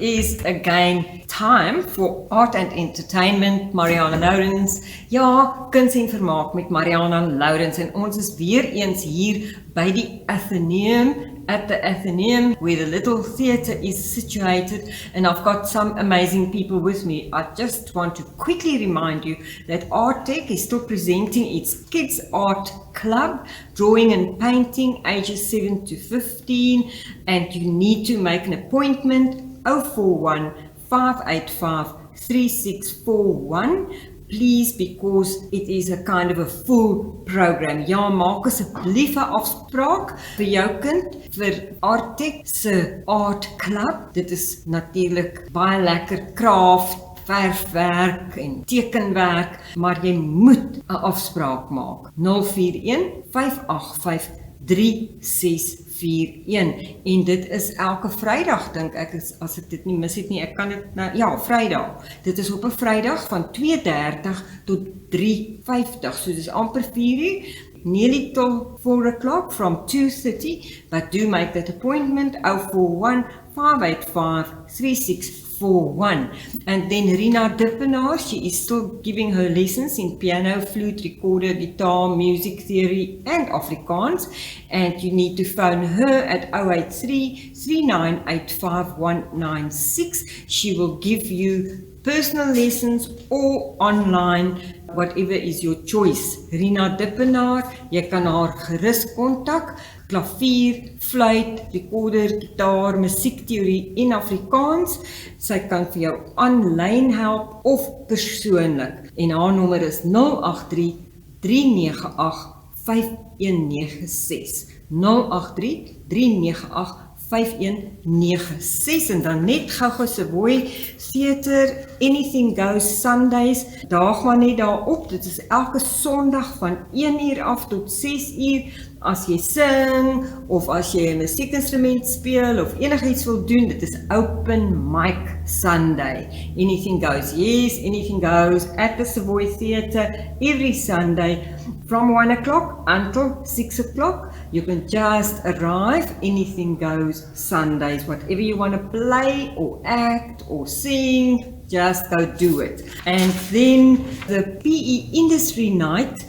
is again time for art and entertainment. Marianah Lourens. Ja, Kuns en Vermaak met Marianah Lourens. En ons is weer eens hier by die Athenaeum, at the Athenaeum, where the little theatre is situated, and I've got some amazing people with me. I just want to quickly remind you that Arttech is still presenting its Kids Art Club, drawing and painting, ages 7 to 15, and you need to make an appointment, 041 585 3641. Please, because it is a kind of a full program. Ja, maak asseblief 'n afspraak vir jou kind vir Arttech se Art Club. Dit is natuurlik baie lekker craft, verfwerk en tekenwerk, maar jy moet 'n afspraak maak. 041 585 3641 en dit is elke Vrydag, dink ek, as ek dit nie mis het nie, ek kan dit nou, ja, Vrydag. Dit is op 'n Vrydag van 2:30 tot 3:50, so dis amper 4 uur, nearly till 4 o'clock from 2:30, but do make that appointment, 041 585 3641. And then Rina Dippenaar, she is still giving her lessons in piano, flute, recorder, guitar, music theory and Afrikaans, and you need to phone her at 083 3985 196. She will give you personal lessons or online, whatever is your choice. Rina Dippenaar, jy kan haar gerus kontak, klavier, fluit, recorder, gitaar, musiekteorie en Afrikaans. Sy kan vir jou aanlyn help of persoonlik. En haar nommer is 083 398 5196. 083 398 5196. En dan net gou-gou Savoy Theatre, Anything Goes Sundays, daag maar net daarop. Dit is elke Sondag van 1 uur af tot 6 uur. As jy sing, of as jy 'n musiekinstrument speel, of enigiets wil doen, dit is Open Mic Sunday. Anything goes, yes, anything goes at the Savoy Theatre every Sunday from 1 o'clock until 6 o'clock. You can just arrive, anything goes Sundays, whatever you want to play, or act, or sing, just go do it. And then the PE Industry Night,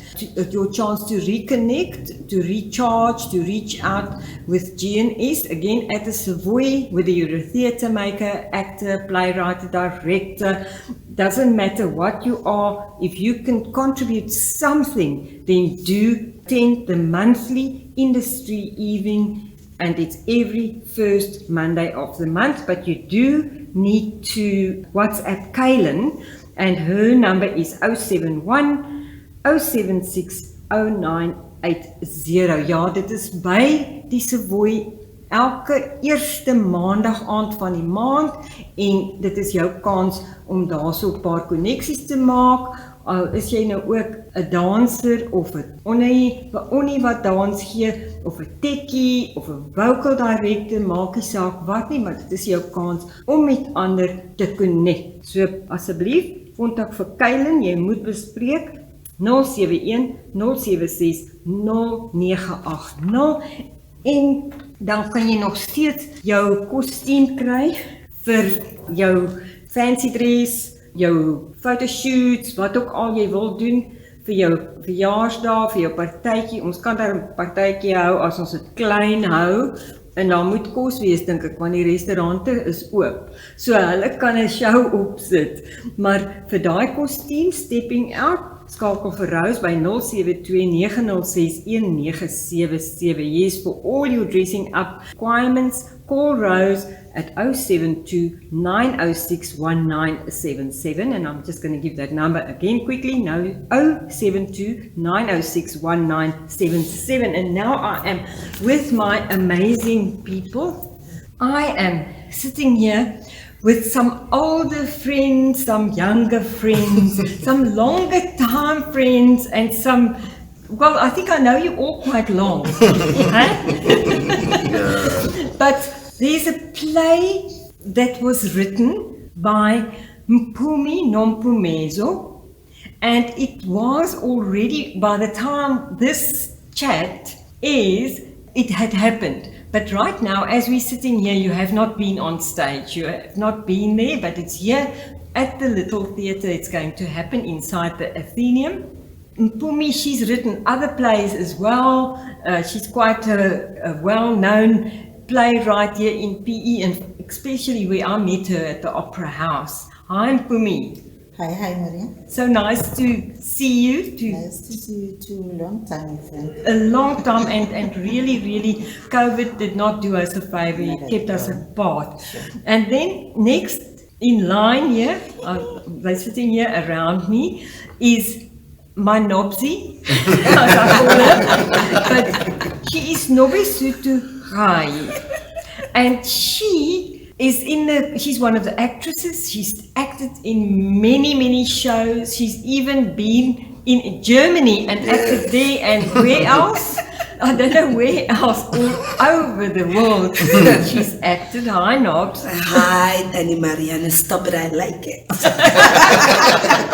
your chance to reconnect, to recharge, to reach out with GNS, again at the Savoy, whether you're a theatre maker, actor, playwright, director, doesn't matter what you are, if you can contribute something, then do attend the monthly industry evening, and it's every first Monday of the month, but you do need to WhatsApp Kaylin, and her number is 071 076 0980. Ja, dit is by die Savoy elke eerste maandag aand van die maand, en dit is jou kans om daar so 'n paar koneksies te maak. Al is jy nou ook 'n danser of 'n onnie wat dans gee, of 'n tekkie of 'n vocal director, maak nie saak wat nie, maar dit is jou kans om met ander te connect. So asseblief kontak vir Kaylin, jy moet bespreek 071 076 0980, en dan kan jy nog steeds jou kostuum kry vir jou fancy dress, jou fotoshoots, wat ook al jy wil doen, vir jou verjaarsdag, vir jou partytjie. Ons kan daar 'n partytjie hou as ons dit klein hou, en daar moet kos wees, dink ek, want die restaurante is oop. So hulle kan 'n show opsit, maar vir daai kostuum, stepping out, skakel vir Rose by 072 906 1977. Yes, for all your dressing up requirements, call Rose at 072 906 1977, and I'm just going to give that number again quickly. Now 072 906 1977, and now I am with my amazing people. I am sitting here with some older friends, some younger friends, some longer time friends, and some, well, I think I know you all quite long. But there's a play that was written by Nompumezo, and it was already, by the time this chat is, it had happened. But right now, as we're sitting here, you have not been on stage. You have not been there, but it's here at the little theatre. It's going to happen inside the Athenaeum. Mpumi, she's written other plays as well. She's quite a well-known playwright here in PE, and especially where I met her at the Opera House. Hi, Mpumi. Hi, Maria. So nice to see you. Nice to see you too. Long time, friend. A long time, and really, COVID did not do us a favor. It kept us apart. Sure. And then next in line here, they're sitting here around me, is my Nobsi, as I call her, but she is Nobesuthu Rayi, and she's one of the actresses. She's acted in many shows. She's even been in Germany and acted there, and where else? I don't know where else, all over the world. She's acted. Hi, Nobs. Hi, Danny Marianah, stop it, I like it.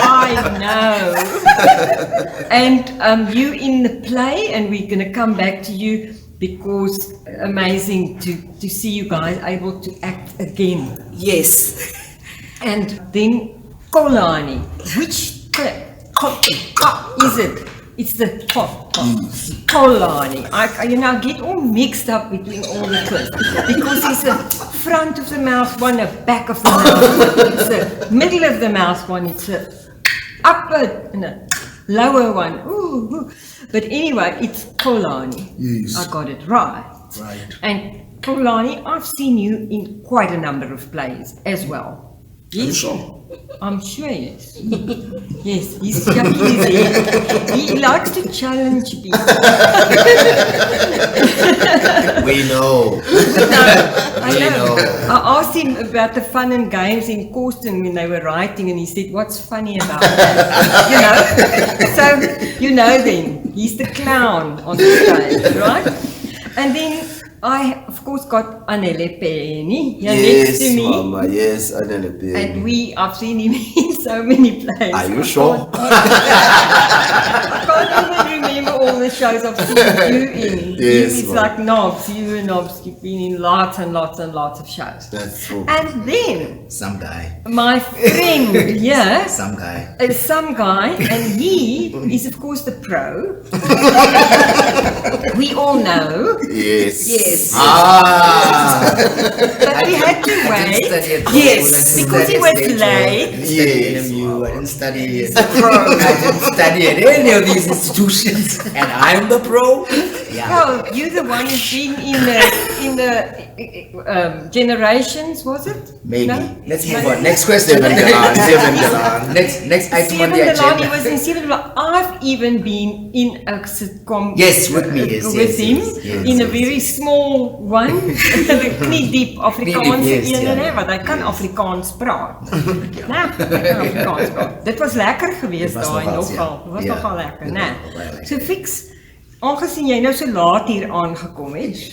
I know. And you in the play, and we're going to come back to you, because amazing to see you guys able to act again. Yes. And then Xolani, which is it? It's the Xolani. I get all mixed up between all the clips, because it's a front of the mouth one, a back of the mouth, it's a middle of the mouth one, it's a upper and a lower one. Ooh. But anyway, it's Xolani. Yes. I got it right. Right. And Xolani, I've seen you in quite a number of plays as well. Are you sure? I'm sure, yes. Yes, he's shaking his head. He likes to challenge people. We know. I know. I asked him about the fun and games in Corsten when they were writing, and he said, "What's funny about that?" So, then, he's the clown on the stage, right? And then I, of course, got Anele Peni here next to me. Mama, yes, Anele Peni. And I've seen him in so many plays. Are you sure? I can't even remember all the shows I've seen you in. Yes, It's like Nobs, you and Nobs, you've been in lots and lots of shows. That's true. And then, Some guy. my friend here, Some guy. some guy, and he is of course the pro. We all know. Yes. But we had to wait. Yes, because he was late. Yes. I didn't study at I didn't study at any of these institutions, and I'm the pro. Yeah. Well, you're the one who's been in the generations, was it? Maybe. No? Let's move on. Next question. Next item on the He agenda. was in Seven Dalan. I've even been in a sitcom. Yes, with me. Yes, with him yes, in a very small one, the knie-diep Afrikaanse Yes, ene, ja. want hy kan Afrikaans praat. Nee, hy kan Afrikaans praat. Dit was lekker geweest was daai nogals, nogal. ja. Dit was Ja. nogal lekker, Dit né? was nogal lekker. So Fiks, aangesien jy nou so laat hier aangekom het,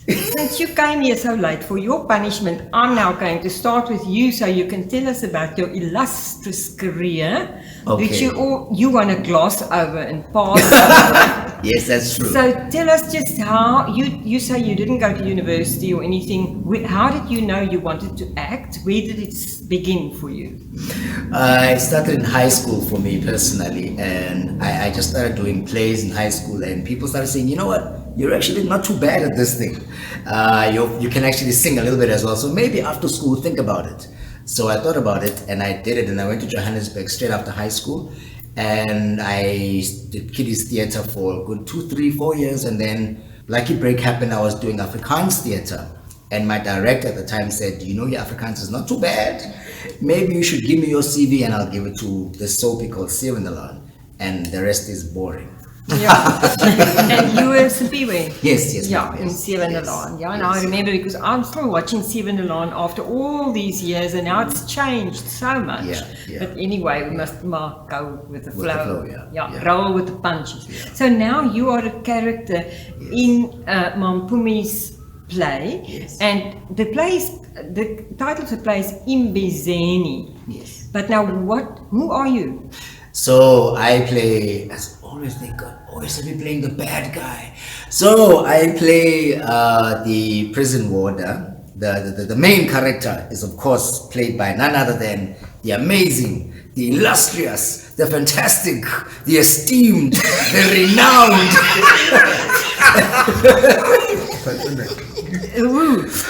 since you came here so late for your punishment, I'm now going to start with you so you can tell us about your illustrious career, which Okay. you want to gloss over and pass over. Yes, that's true. So tell us just how, you say you didn't go to university or anything. How did you know you wanted to act? Where did it begin for you? It started in high school for me personally, and I just started doing plays in high school, and people started saying, you know what, you're actually not too bad at this thing. You can actually sing a little bit as well, so maybe after school think about it. So I thought about it, and I did it, and I went to Johannesburg straight after high school, and I did kiddies theatre for a good 2, 3, 4 years, and then lucky break happened. I was doing Afrikaans theatre, and my director at the time said, you know, your Afrikaans is not too bad. Maybe you should give me your CV and I'll give it to the soapy called Seven Dalan, and the rest is boring. Yeah. And you were Sipiwe? Yes, Yeah, yes, in Seven yes, Dalan. Yeah, and yes. I remember because I'm still watching Seven Dalan after all these years, and now it's changed so much. Yeah. But anyway, we must go with the flow. Yeah. Roll with the punches. So now you are a character in Nompumezo's play, Yes. and the title of the play is Embizeni. Yes. But now who are you? So I play as always think, God, always have me playing the bad guy. So I play the prison warder. The main character is, of course, played by none other than the amazing, the illustrious, the fantastic, the esteemed, the renowned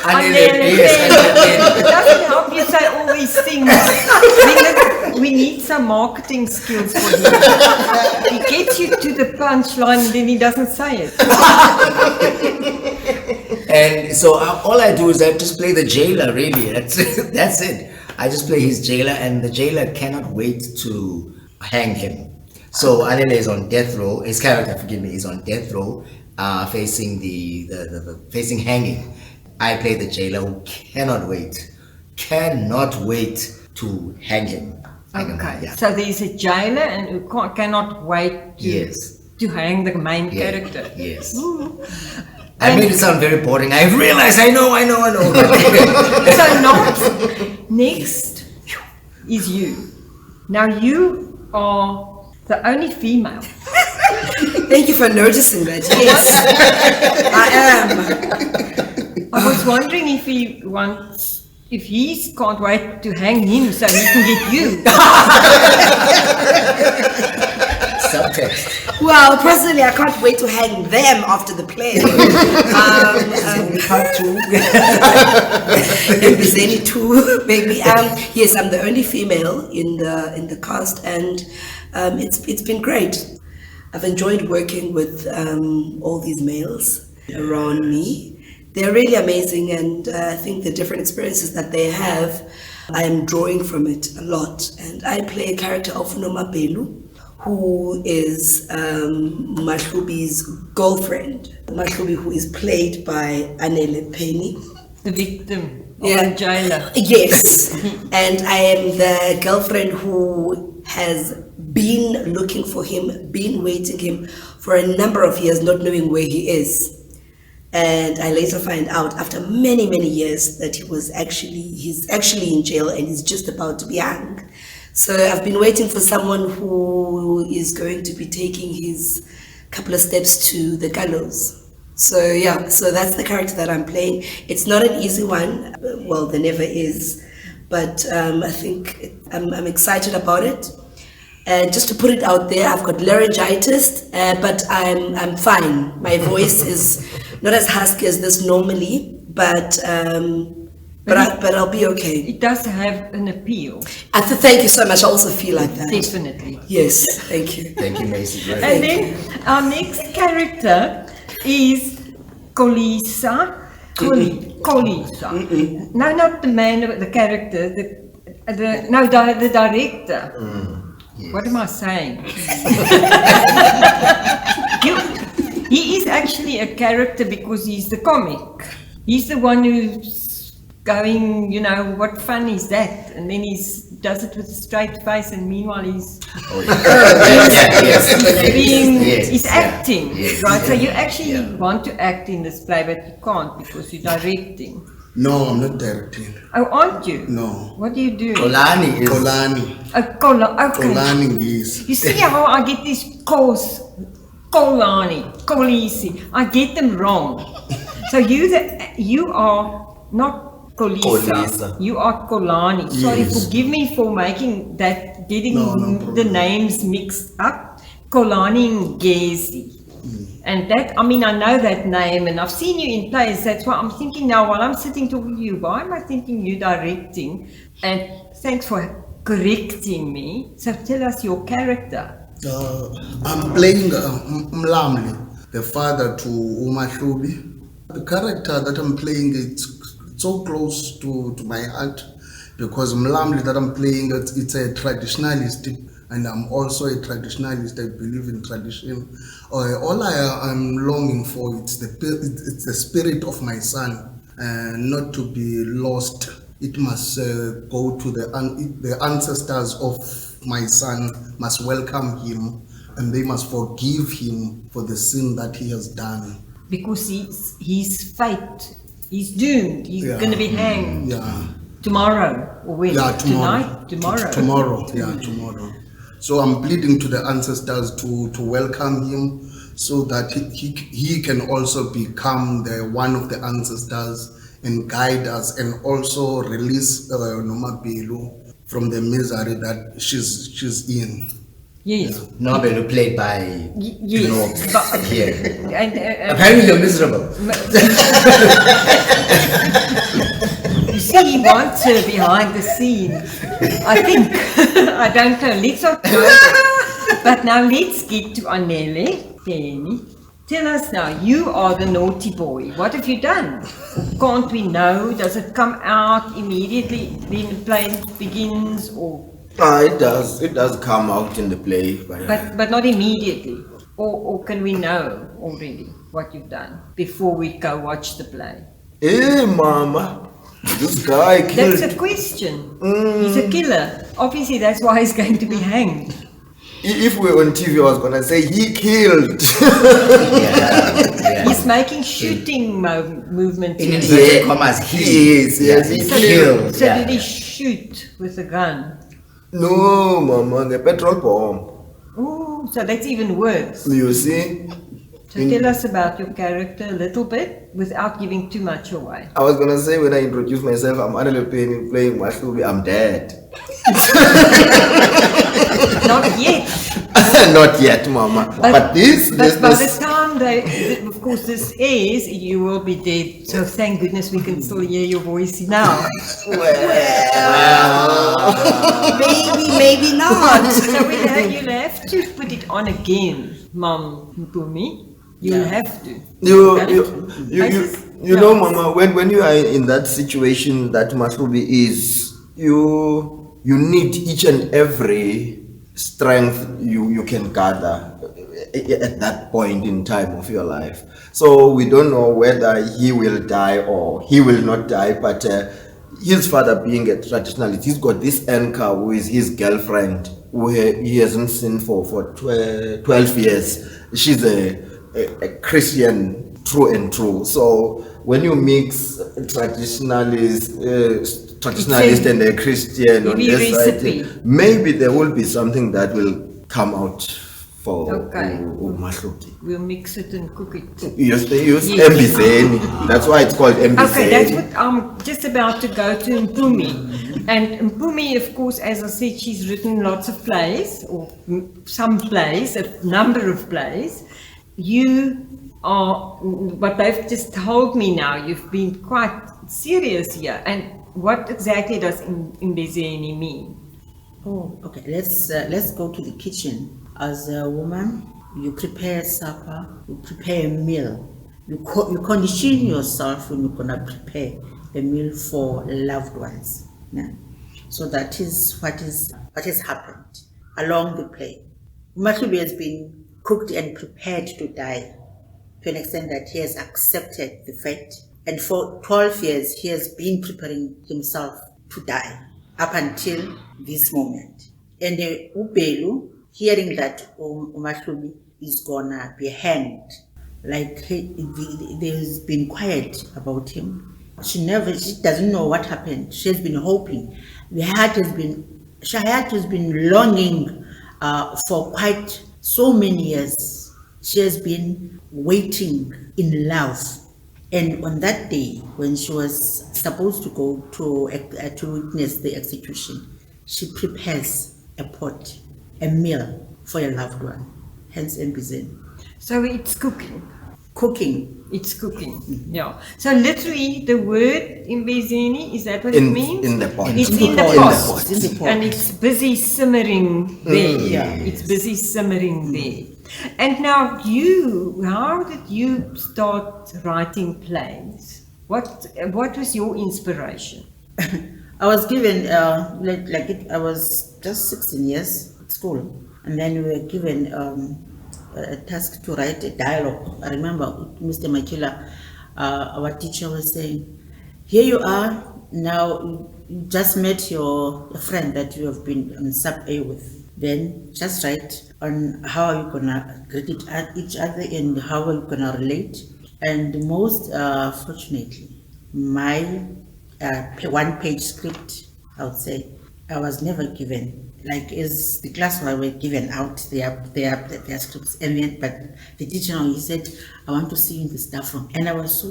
Anele. It doesn't help you say all these things. We need some marketing skills for him. He gets you to the punchline and then he doesn't say it. And so all I do is I just play the jailer, really. That's it. I just play his jailer, and the jailer cannot wait to hang him. So Anele is on death row. His character, forgive me, is on death row, facing facing hanging. I play the jailer who cannot wait to hang him. Okay, so there's a jailer and who cannot wait to hang the main character. Yes. I made it sound very boring. I realize I know. So next is you. Now you are the only female. Thank you for noticing that. Yes, I am. I was wondering if he can't wait to hang him so he can get you. Subtext. Well, personally, I can't wait to hang them after the play. Part 2. Embizeni too, maybe. Yes, I'm the only female in the cast, and it's been great. I've enjoyed working with all these males around me. They're really amazing, and I think the different experiences that they have, I am drawing from it a lot. And I play a character of Nompumezo, who is Mahlubi's girlfriend. Mahlubi, who is played by Anele, Peni. The victim of the jailer. Yes. And I am the girlfriend who has been looking for him, been waiting him for a number of years, not knowing where he is. And I later find out after many, many years that he's actually in jail and he's just about to be hanged. So I've been waiting for someone who is going to be taking his couple of steps to the gallows. So that's the character that I'm playing. It's not an easy one. Well, there never is. But I think I'm excited about it. And just to put it out there, I've got laryngitis, but I'm fine. My voice is not as husky as this normally, but I'll be okay. It does have an appeal. Thank you so much. I also feel like that. Definitely. Yes, thank you. Thank you, Macy. And then our next character is Kolisa. Kolisa. No, not the man, the character. The director. Yes. What am I saying? He is actually a character because he's the comic. He's the one who's going, what fun is that? And then he does it with a straight face, and meanwhile he's he's acting, right? So you actually want to act in this play, but you can't because you're directing. No, I'm not directing. Oh, aren't you? No. What do you do? Xolani is. Xolani. Okay. Xolani is. You see how I get these calls? Xolani, Kolisi. I get them wrong. So you are not Kolisa. You are Xolani. Sorry, forgive me for making that, getting the names mixed up. Xolani and Ngesi. And that, I know that name and I've seen you in plays. That's why I'm thinking now, while I'm sitting talking to you, why am I thinking you directing? And thanks for correcting me. So tell us your character. I'm playing Mlamli, the father to Umahlubi. The character that I'm playing, it's so close to my heart because Mlamli that I'm playing, it's a traditionalist. And I'm also a traditionalist. I believe in tradition. All I am longing for, it's the spirit of my son, not to be lost. It must go to the ancestors of my son, must welcome him, and they must forgive him for the sin that he has done. Because he's fate, he's doomed. He's going to be hanged. Yeah. Tomorrow or when? Yeah, tomorrow. Tonight? Tomorrow. Tomorrow. Yeah, tomorrow. So I'm pleading to the ancestors to welcome him so that he can also become one of the ancestors and guide us and also release Nompumezo from the misery that she's in. Yes. Nobel played by Yes. Nobes But- here. And, Apparently you're miserable. you see, he wants her behind the scene. I think. I don't know. Let's not go there. But now let's get to Anele. Peni. Tell us now, you are the naughty boy. What have you done? Can't we know? Does it come out immediately when the play begins, or It does come out in the play, but not immediately? Or can we know already what you've done before we go watch the play? Hey, mama, this guy killed. That's a question. He's a killer. Obviously, that's why he's going to be hanged. If we were on TV, I was gonna say he killed. Yeah. He's making shooting movements. In here. inverted commas, Yes, he So, killed. so yeah. did he shoot with a gun? No, mama, the petrol bomb. Oh, so that's even worse. You see, So tell us about your character a little bit without giving too much away. I was gonna say when I introduce myself, I'm Anele Peni playing Mahlubi, I'm dead. Not yet. Not yet, mama. But this, by the this. time of course, this airs, you will be dead. So thank goodness we can still hear your voice now. Maybe not. So you'll have to put it on again, Mom Mpumi. You'll have to. You know, mama, when you are in that situation that Mahlubi is, you need each and every strength you can gather at that point in time of your life. So we don't know whether he will die or he will not die, but his father being a traditionalist, he's got this anchor who is his girlfriend, who he hasn't seen for 12 years. She's a Christian through and through. So when you mix traditionalist and a Christian on Maybe this recipe. side, maybe there will be something that will come out for Okay. Mahlubi. We'll mix it and cook it. Use Yes. Embizeni. That's why it's called Embizeni. Okay, that's what I'm just about to go to Mpumi. And Mpumi, of course, as I said, she's written lots of plays, or some plays, a number of plays. You are, what they've just told me now, you've been quite serious here. And what exactly does Embizeni mean? Oh, okay. Let's go to the kitchen. As a woman, you prepare supper, you prepare a meal. You condition yourself when you're gonna prepare a meal for loved ones. Yeah? So that is what has happened along the play. Mahlubi has been cooked and prepared to die to an extent that he has accepted the fate. And for 12 years, he has been preparing himself to die up until this moment. And Ubelu, hearing that Mahlubi is gonna be hanged, like there's been quiet about him. She doesn't know what happened. She has been hoping. Shahayat has been longing for quite so many years. She has been waiting in love. And on that day, when she was supposed to go to witness the execution, she prepares a pot, a meal for a loved one, hence Embizeni. So it's cooking. Cooking. It's cooking, yeah. So literally, the word Embizeni, is that what it means? In the pot. It's In in the the pot. pot. It's in the pot. And it's busy simmering there. Yeah. It's busy simmering there. And now how did you start writing plays? What was your inspiration? I was given, I was just 16 years at school, and then we were given a task to write a dialogue. I remember Mr. Makila, our teacher, was saying, here you are, now you just met your friend that you have been on sub-A with. Then just write on how are you gonna greet it at each other and how are you gonna relate. And most fortunately, my one-page script, I would say, I was never given like as the class were given out their scripts, and then but the teacher, he said, I want to see you in the staff room, and I was so,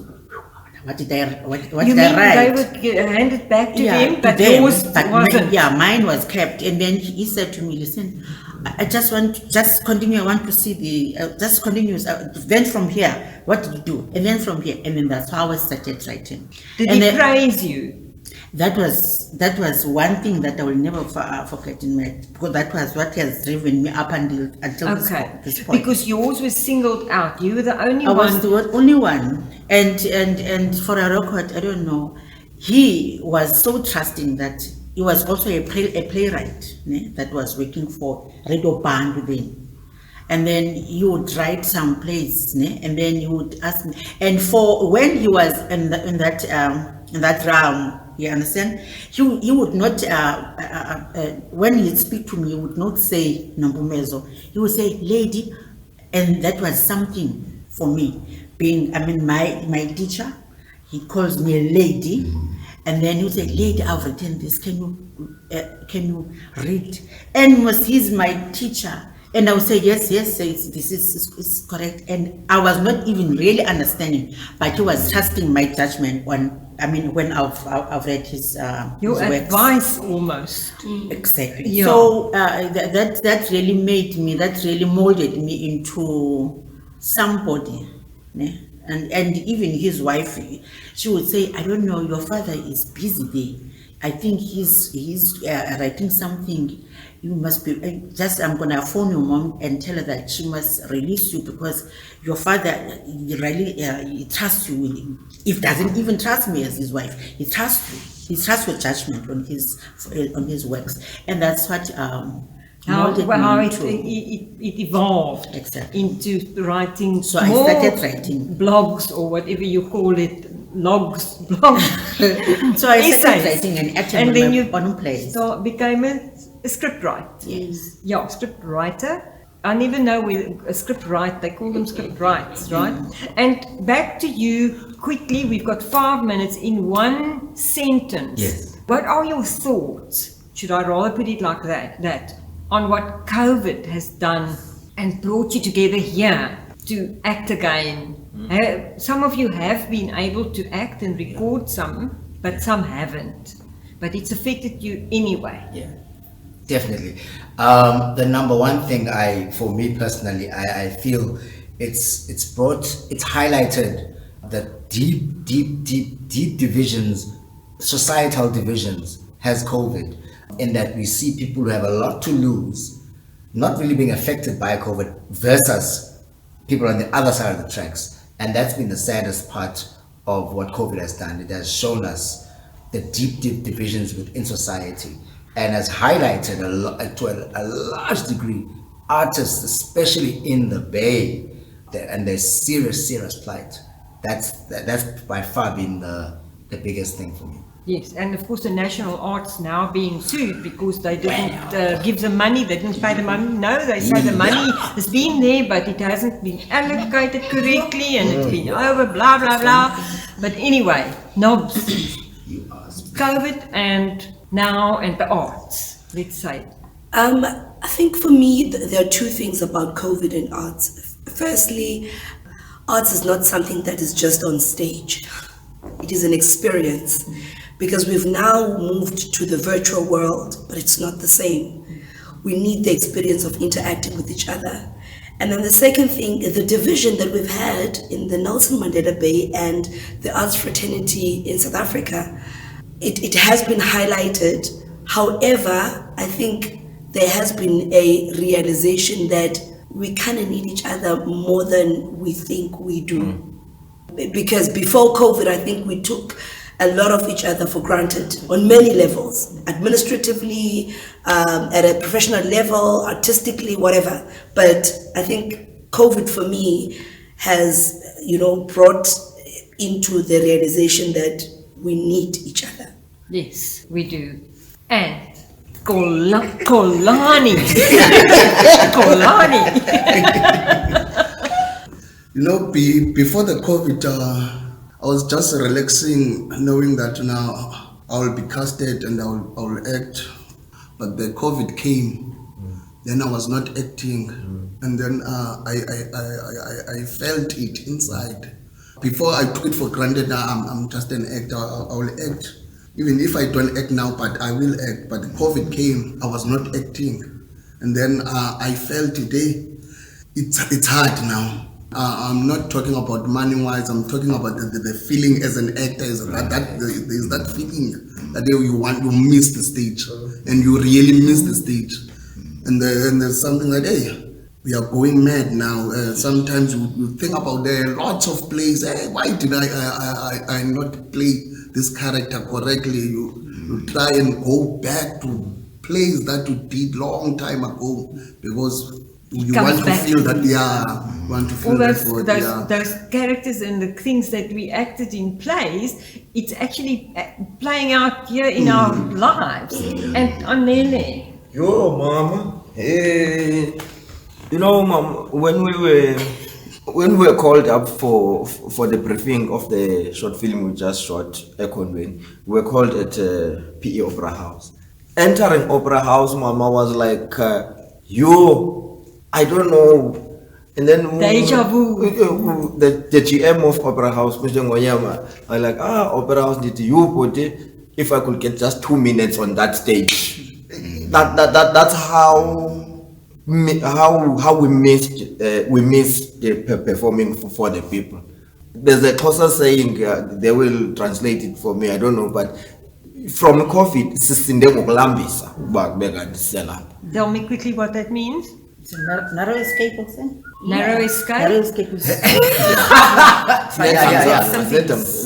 what did I You mean write? they would hand it back to Yeah, them, to but them, yours but wasn't? mine was kept. And then he said to me, listen, I just continue. I want to see just continue. Then from here, what did you do? And then from here, and then that's how I started writing. Did And he then- praise you? That was one thing that I will never forget in my, because that was what has driven me up until Okay, this point. because yours was singled out. You were the only I one. was the only one, and for a record, I don't know. He was so trusting that he was also a playwright, that was working for Radio Band then. And then he would write some plays, and then he would ask me. And for when he was in that realm, you understand? He would not when he'd speak to me, he would not say Nompumezo. He would say lady, and that was something for me. Being, my teacher, he calls me a lady, and then he would say, lady, I've written this. Can you read? And he's my teacher. And I would say, yes, this is correct. And I was not even really understanding, but he was trusting my judgment when I've read his Your his works. advice almost. Exactly. Yeah. So that really made me, that really molded me into somebody. Ne? And even his wife, she would say, I don't know, your father is busy there. I think he's writing something. You must be I'm gonna phone your mom and tell her that she must release you, because your father, he really he trusts you. If doesn't even trust me as his wife, he trusts you. He trusts your judgment on his works, and that's what molded me into. It evolved Exactly. into writing. So I more started writing. blogs or whatever you call it, blogs. So I started Essays. writing an atom And on then my you own plays. became a script writer. Yes. Yeah, script writer. I never know whether a script write, they call them script writes, right? And back to you quickly, we've got 5 minutes in one sentence. Yes. What are your thoughts, should I rather put it like that on what COVID has done and brought you together here to act again? Some of you have been able to act and record some, but some haven't. But it's affected you anyway. Yeah, definitely. The number one thing for me personally, I feel it's highlighted the deep divisions, societal divisions has COVID, in that we see people who have a lot to lose, not really being affected by COVID versus people on the other side of the tracks. And that's been the saddest part of what COVID has done. It has shown us the deep divisions within society, and has highlighted to a large degree artists, especially in the Bay, and their serious plight. That's by far been the biggest thing for me. Yes, and of course the National Arts now being sued because they didn't give the money, they didn't pay the money. No, they say the money has been there, but it hasn't been allocated correctly, and it's been over, blah, blah, blah. But anyway, Nobs, COVID and now and the arts, let's say. I think for me, there are two things about COVID and arts. Firstly, arts is not something that is just on stage. It is an experience, because we've now moved to the virtual world, but it's not the same. We need the experience of interacting with each other. And then the second thing, the division that we've had in the Nelson Mandela Bay and the arts fraternity in South Africa, it has been highlighted. However, I think there has been a realization that we kind of need each other more than we think we do. Because before COVID, I think we took a lot of each other for granted on many levels, administratively, at a professional level, artistically, whatever. But I think COVID for me has, brought into the realization that we need each other. Yes, we do. And Xolani. Xolani. Before the COVID, I was just relaxing, knowing that now I will be casted and I will act. but the COVID came. Then I was not acting, and then I felt it inside. Before I took it for granted, now I'm just an actor. I will act, even if I don't act now, but I will act. But the COVID came, I was not acting, and then I felt today. It's hard now. I'm not talking about money-wise. I'm talking about the feeling as an actor. There's that feeling that you miss the stage, and you really miss the stage. And there's something like, hey, we are going mad now. Sometimes you think about there are lots of plays. Hey, why did I not play this character correctly? You try and go back to plays that you did long time ago because you want to feel that, those characters and the things that we acted in plays, it's actually playing out here in our lives. And Anele. Yo, Mama. Hey, you know, Mom, when we were called up for the briefing of the short film we just shot, Econwin, we were called at PE Opera House. Entering Opera House, Mama was like, I don't know. And then Deja vu. The GM of Opera House, Mr. Ngoyama, I like, Opera House did you put it? If I could get just 2 minutes on that stage. That's how we missed the performing for the people. There's a Xhosa saying, they will translate it for me, I don't know, but from COVID, Tell me quickly what that means. It's a narrow escape, what's that? Narrow escape? Narrow escape is...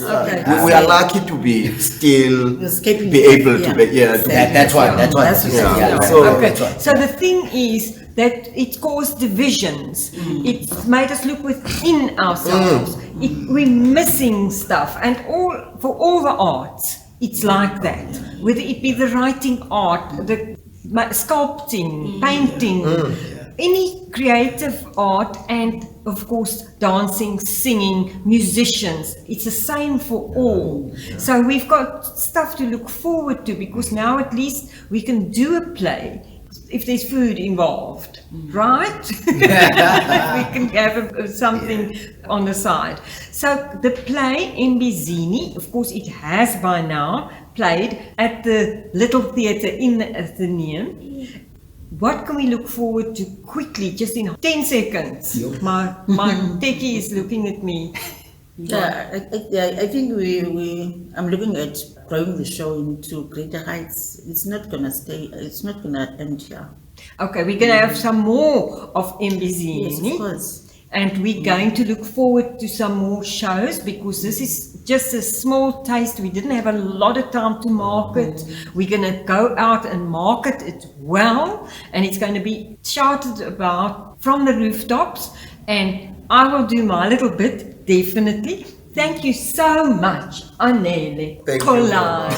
Okay. We are lucky to be still Escaping. be able to be, That's one. So the thing is that it caused divisions. It made us look within ourselves. We're missing stuff, and for all the arts, it's like that. Whether it be the writing art, the sculpting, painting, any creative art, and of course dancing, singing, musicians, it's the same for all. So we've got stuff to look forward to, because now at least we can do a play if there's food involved, right? We can have something on the side. So the play Embizeni, of course it has by now played at the Little Theatre in the Athenaeum. What can we look forward to quickly, just in 10 seconds? My techie is looking at me. I think I'm looking at growing the show into greater heights. It's not gonna stay. It's not gonna end here. Okay, we're gonna have some more of Embizeni. Yes, of course. And we're going to look forward to some more shows, because this is just a small taste. We didn't have a lot of time to market. We're going to go out and market it well, and it's going to be shouted about from the rooftops, and I will do my little bit, definitely. Thank you so much, Anele, Xolani,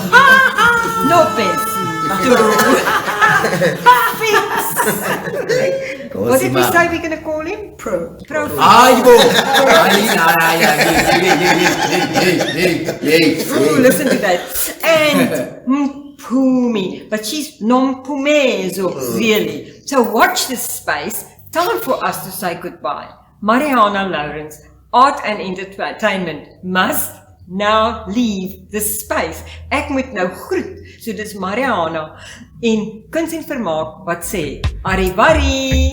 Nobesuthu, Fiks. What did we say we're going to call him? Pro. Listen to that. And Mpumi, but she's Nompumezo, really. So watch this space. Time for us to say goodbye. Marianah Lourens, art and entertainment must now leave the space. Ek moet nou groet. So dis Marianah en Kuns en Vermaak wat sê, Arrivari!